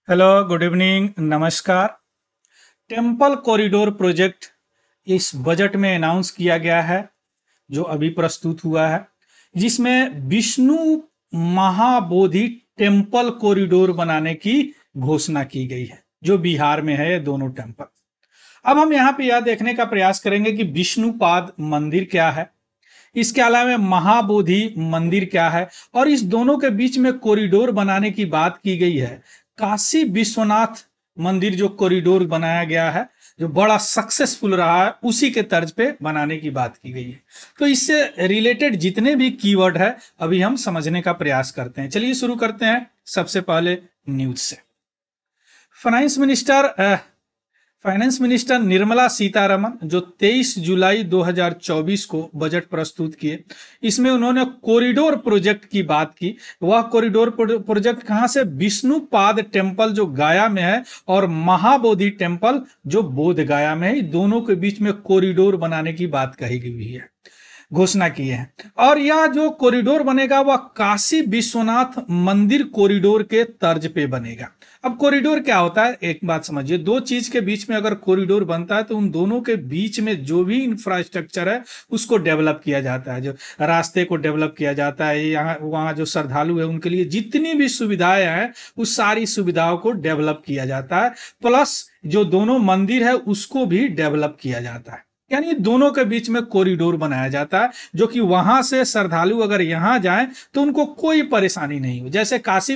Hello, good evening, नमस्कार। Temple corridor project इस budget में अनाउंस किया गया है, जो अभी प्रस्तुत हुआ है, जिसमें विष्णु महाबोधि टेम्पल कॉरिडोर बनाने की घोषणा की गई है, जो बिहार में है। ये दोनों टेम्पल। अब हम यहाँ पे यह देखने का प्रयास करेंगे कि विष्णुपाद मंदिर क्या है, इसके अलावा महाबोधि मंदिर क्या है, और इस दोनों के बीच में कॉरिडोर बनाने की बात की गई है। काशी विश्वनाथ मंदिर जो कॉरिडोर बनाया गया है, जो बड़ा सक्सेसफुल रहा है, उसी के तर्ज पे बनाने की बात की गई है। तो इससे रिलेटेड जितने भी कीवर्ड है अभी हम समझने का प्रयास करते हैं। चलिए शुरू करते हैं सबसे पहले न्यूज से। Finance minister finance minister Nirmala Sitharaman जो 23 जुलाई 2024 को बजट प्रस्तुत किए, इसमें उन्होंने कॉरिडोर प्रोजेक्ट की बात की। वह कॉरिडोर प्रोजेक्ट कहां से? विष्णुपाद टेम्पल जो गया में है और महाबोधि टेम्पल जो बोध गया में है, दोनों के बीच में कॉरिडोर बनाने की बात कही गई है, घोषणा की है। और यह जो कॉरिडोर बनेगा वह काशी विश्वनाथ मंदिर कॉरिडोर के तर्ज पे बनेगा। अब कॉरिडोर क्या होता है, एक बात समझिए। दो चीज के बीच में अगर कॉरिडोर बनता है तो उन दोनों के बीच में जो भी इंफ्रास्ट्रक्चर है उसको डेवलप किया जाता है। जो रास्ते को डेवलप किया जाता है, यहाँ वहाँ जो श्रद्धालु है उनके लिए जितनी भी सुविधाएं हैं उस सारी सुविधाओं को डेवलप किया जाता है। प्लस जो दोनों मंदिर है उसको भी डेवलप किया जाता है, यानी दोनों के बीच में कॉरिडोर बनाया जाता है, जो कि वहां से श्रद्धालु अगर यहां जाएं तो उनको कोई परेशानी नहीं हो। जैसे काशी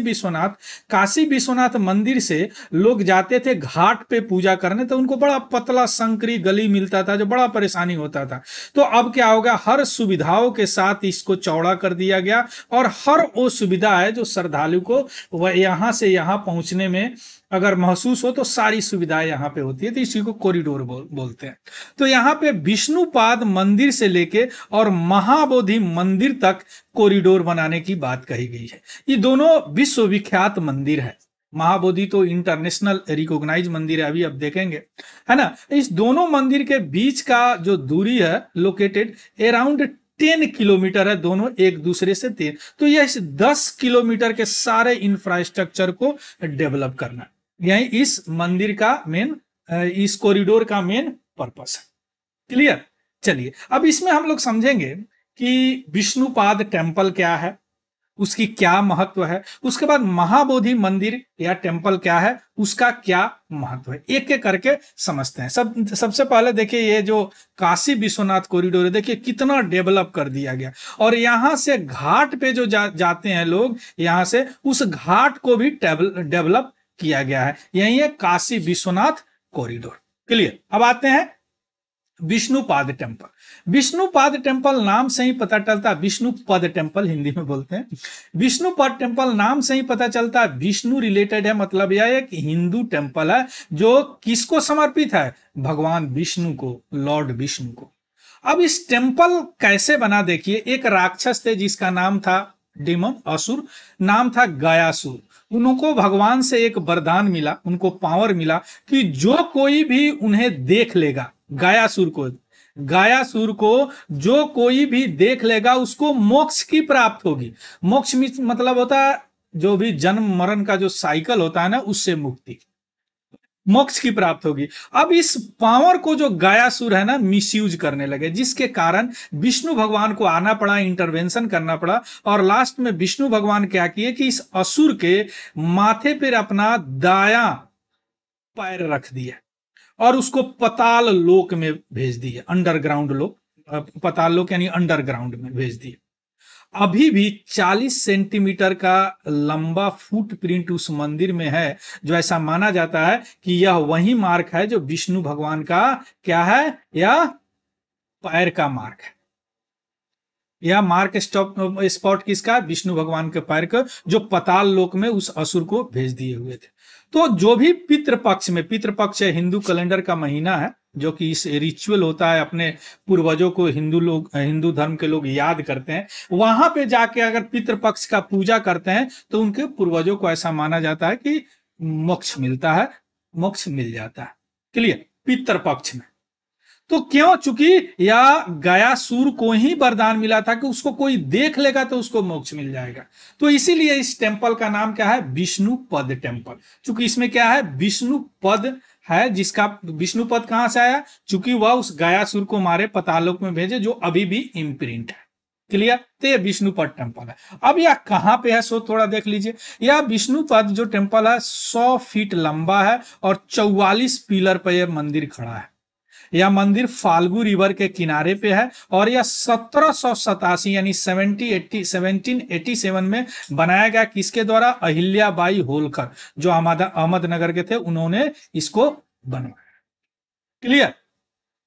विश्वनाथ मंदिर से लोग जाते थे घाट पे पूजा करने, तो उनको बड़ा पतला संकरी गली मिलता था, जो बड़ा परेशानी होता था। तो अब क्या होगा, हर सुविधाओं के साथ इसको चौड़ा कर दिया गया, और हर वो सुविधा है जो श्रद्धालु को वह यहां से यहां पहुंचने में अगर महसूस हो तो सारी सुविधाएं यहाँ पे होती है, तो इसी को कॉरिडोर बोलते हैं। तो यहाँ पे विष्णुपाद मंदिर से लेके और महाबोधि मंदिर तक कॉरिडोर बनाने की बात कही गई है। ये दोनों विश्वविख्यात मंदिर है। महाबोधि तो इंटरनेशनल रिकॉग्नाइज मंदिर है, अभी अब देखेंगे, है ना। इस दोनों मंदिर के बीच का जो दूरी है लोकेटेड अराउंड 10 किलोमीटर है, दोनों एक दूसरे से 10। तो यह इस 10 किलोमीटर के सारे इंफ्रास्ट्रक्चर को डेवलप करना, यही इस मंदिर का मेन, इस कॉरिडोर का मेन पर्पस है। क्लियर? चलिए अब इसमें हम लोग समझेंगे कि विष्णुपाद टेम्पल क्या है, उसकी क्या महत्व है, उसके बाद महाबोधि मंदिर या टेम्पल क्या है, उसका क्या महत्व है, एक एक करके समझते हैं। सबसे पहले देखिए, ये जो काशी विश्वनाथ कॉरिडोर है, देखिए कितना डेवलप कर दिया गया। और यहां से घाट पे जो जाते हैं लोग, यहां से उस घाट को भी डेवलप किया गया है। यही है काशी विश्वनाथ कॉरिडोर। क्लियर? अब आते हैं विष्णुपाद टेम्पल। विष्णुपाद टेम्पल नाम से ही पता चलता है, विष्णुपद टेम्पल हिंदी में बोलते हैं। विष्णुपद टेम्पल नाम से ही पता चलता है विष्णु रिलेटेड है, मतलब यह एक हिंदू टेम्पल है जो किसको समर्पित है? भगवान विष्णु को, लॉर्ड विष्णु को। अब इस टेम्पल कैसे बना, देखिए। एक राक्षस थे जिसका नाम था डेमन, असुर, नाम था गयासुर। उनको भगवान से एक वरदान मिला, उनको पावर मिला कि जो कोई भी उन्हें देख लेगा, गायासुर को जो कोई भी देख लेगा उसको मोक्ष की प्राप्त होगी। मोक्ष मतलब होता है जो भी जन्म मरण का जो साइकिल होता है ना, उससे मुक्ति, मोक्ष की प्राप्त होगी। अब इस पावर को जो गायासुर है ना मिसयूज करने लगे, जिसके कारण विष्णु भगवान को आना पड़ा, इंटरवेंशन करना पड़ा। और लास्ट में विष्णु भगवान क्या किए कि इस असुर के माथे पर अपना दायां पैर रख दिया और उसको पताल लोक में भेज दिए, अंडरग्राउंड लोक, पताल लोक यानी अंडरग्राउंड में भेज दिए। अभी भी 40 सेंटीमीटर का लंबा फुटप्रिंट उस मंदिर में है, जो ऐसा माना जाता है कि यह वही मार्क है जो विष्णु भगवान का क्या है, यह पैर का मार्क है। यह मार्क स्पॉट किसका? विष्णु भगवान के पैर का, जो पताल लोक में उस असुर को भेज दिए हुए थे। तो जो भी पितृपक्ष में, पितृपक्ष हिंदू कैलेंडर का महीना है जो कि इस रिचुअल होता है, अपने पूर्वजों को हिंदू धर्म के लोग याद करते हैं। वहां पे जाके अगर पितृपक्ष का पूजा करते हैं तो उनके पूर्वजों को ऐसा माना जाता है कि मोक्ष मिलता है, मोक्ष मिल जाता है। क्लियर? पितृपक्ष में तो क्यों? चूंकि या गयासुर को ही वरदान मिला था कि उसको कोई देख लेगा तो उसको मोक्ष मिल जाएगा। तो इसीलिए इस टेम्पल का नाम क्या है? विष्णु पद टेम्पल। चूंकि इसमें क्या है? विष्णु पद है, जिसका विष्णु पद कहां से आया? चूंकि वह उस गयासुर को मारे, पतालोक में भेजे, जो अभी भी इम्प्रिंट है। क्लियर? तो ये विष्णुपद टेम्पल है। अब यह कहां पे है सो थोड़ा देख लीजिए। यह विष्णुपद जो टेम्पल है 100 फीट लंबा है और 44 पिलर पर यह मंदिर खड़ा है। यह मंदिर फाल्गु रिवर के किनारे पे है और यह 1787 यानी 1787 में बनाया गया। किसके द्वारा? अहिल्याबाई होलकर, जो अहमदनगर के थे, उन्होंने इसको बनवाया। क्लियर?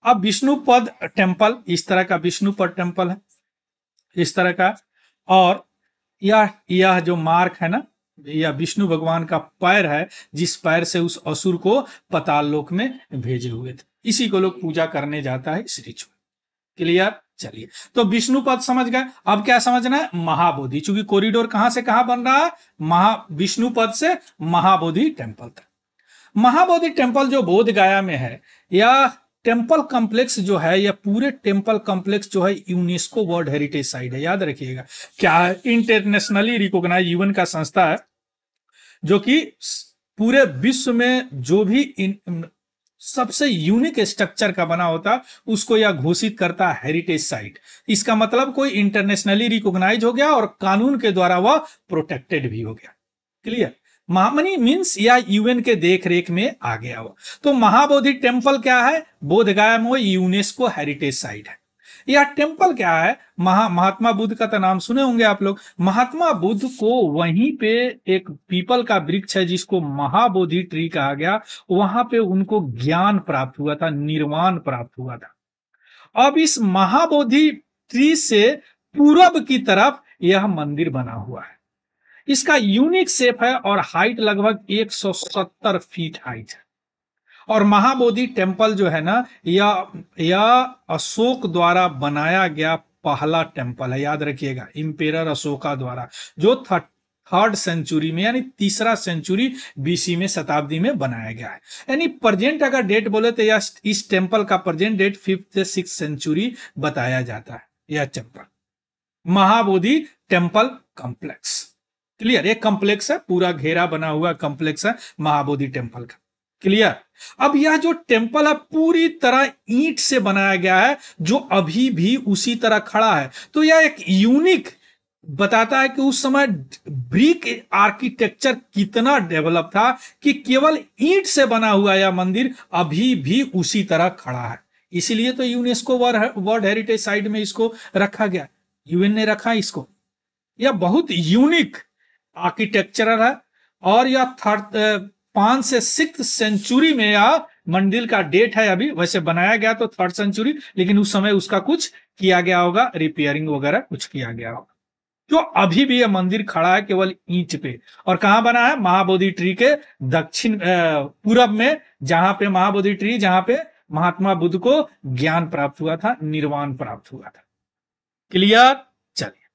अब विष्णुपद टेम्पल इस तरह का विष्णुपद टेम्पल है, इस तरह का। और यह जो मार्क है ना, यह विष्णु भगवान का पैर है, जिस पैर से उस असुर को पताल लोक में भेजे हुए थे। इसी को लोग पूजा करने जाता है इस रिचुअल। क्लियर? चलिए, तो विष्णुपद समझ गए। अब क्या समझना है? महाबोधि। चूंकि कॉरिडोर कहां से कहां बन रहा है? विष्णुपद से महाबोधि टेम्पल तक। महाबोधि टेम्पल जो बोध गया में है, यह टेम्पल कॉम्प्लेक्स जो है, यह पूरे टेम्पल कॉम्प्लेक्स जो है यूनेस्को वर्ल्ड हेरिटेज साइट है। याद रखिएगा, क्या है? इंटरनेशनली रिकॉग्नाइज यूएन का संस्था है, जो कि पूरे विश्व में जो भी सबसे यूनिक स्ट्रक्चर का बना होता, उसको यह घोषित करता है हेरिटेज साइट। इसका मतलब कोई इंटरनेशनली रिकॉग्नाइज हो गया और कानून के द्वारा वह प्रोटेक्टेड भी हो गया। क्लियर? महामनी मीन्स या यूएन के देख रेख में आ गया हो। तो महाबोधि टेम्पल क्या है? बोधगया में यूनेस्को हेरिटेज साइट है। यह टेम्पल क्या है? महात्मा बुद्ध का तो नाम सुने होंगे आप लोग। महात्मा बुद्ध को वहीं पे एक पीपल का वृक्ष है जिसको महाबोधि ट्री कहा गया, वहां पे उनको ज्ञान प्राप्त हुआ था, निर्वाण प्राप्त हुआ था। अब इस महाबोधि ट्री से पूरब की तरफ यह मंदिर बना हुआ है। इसका यूनिक शेप है और हाइट लगभग 170 फीट हाइट है। और महाबोधि टेम्पल जो है ना, यह अशोक द्वारा बनाया गया पहला टेम्पल है। याद रखिएगा, इंपेरर अशोका द्वारा, जो थर्ड सेंचुरी में यानी तीसरा सेंचुरी बीसी में, शताब्दी में बनाया गया है। यानी प्रेजेंट अगर डेट बोले तो यह इस टेम्पल का प्रेजेंट डेट 5th से 6th सेंचुरी बताया जाता है। यह temple Mahabodhi temple complex. Clear? एक कॉम्प्लेक्स है, पूरा घेरा बना हुआ कॉम्प्लेक्स है महाबोधि टेम्पल का। क्लियर? अब यह जो टेम्पल है पूरी तरह ईंट से बनाया गया है, जो अभी भी उसी तरह खड़ा है। तो यह एक यूनिक बताता है कि उस समय ब्रिक आर्किटेक्चर कितना डेवलप था कि केवल ईंट से बना हुआ यह मंदिर अभी भी उसी तरह खड़ा है। इसीलिए तो यूनेस्को वर्ल्ड हेरिटेज साइट में इसको रखा गया, यूएन ने रखा इसको। यह बहुत यूनिक आर्किटेक्चरल है और यह 5 से 6th सेंचुरी में यह मंदिर का डेट है। अभी वैसे बनाया गया तो 3rd सेंचुरी, लेकिन उस समय उसका कुछ किया गया होगा, रिपेयरिंग वगैरह कुछ किया गया होगा। तो अभी भी यह मंदिर खड़ा है केवल ईंट पे। और कहां बना है? महाबोधि ट्री के दक्षिण पूरब में, जहां पे महाबोधि ट्री, जहां पे महात्मा बुद्ध को ज्ञान प्राप्त हुआ था, निर्वाण प्राप्त हुआ था। क्लियर? चलिए,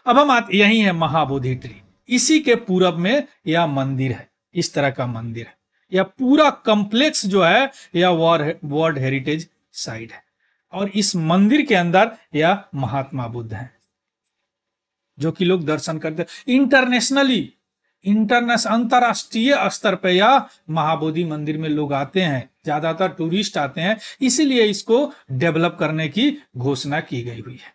अब हम यही है महाबोधि ट्री, इसी के पूरब में यह मंदिर है। इस तरह का मंदिर है। यह पूरा कॉम्प्लेक्स जो है यह वर्ल्ड हेरिटेज साइट है। और इस मंदिर के अंदर यह महात्मा बुद्ध है, जो कि लोग दर्शन करते हैं। अंतरराष्ट्रीय स्तर पर यह महाबोधि मंदिर में लोग आते हैं, ज्यादातर टूरिस्ट आते हैं। इसीलिए इसको डेवलप करने की घोषणा की गई हुई है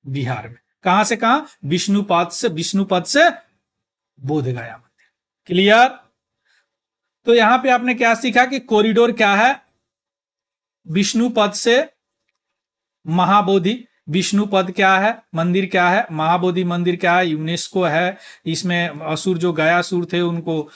बिहार में। कहां से कहां? विष्णुपद से बोधगया मंदिर। क्लियर? तो यहां पे आपने क्या सीखा कि कॉरिडोर क्या है? विष्णुपद से महाबोधि। विष्णुपद क्या है? मंदिर क्या है? महाबोधि मंदिर क्या है? यूनेस्को है। इसमें असुर जो गयासुर थे उनको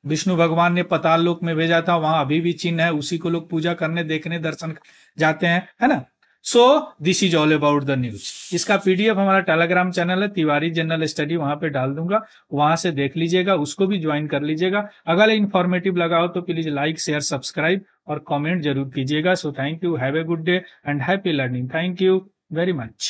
विष्णु भगवान ने पताल लोक में भेजा था, वहां अभी भी चिन्ह है, उसी को लोग पूजा करने, देखने, दर्शन जाते हैं, है ना। So this is all about the news. इसका पीडीएफ हमारा टेलीग्राम चैनल है तिवारी जनरल स्टडी, वहां पे डाल दूंगा, वहां से देख लीजिएगा, उसको भी ज्वाइन कर लीजिएगा। अगर इन्फॉर्मेटिव लगा हो तो प्लीज लाइक, शेयर, सब्सक्राइब और कमेंट जरूर कीजिएगा। So thank you, have a good day and happy learning. Thank you very much.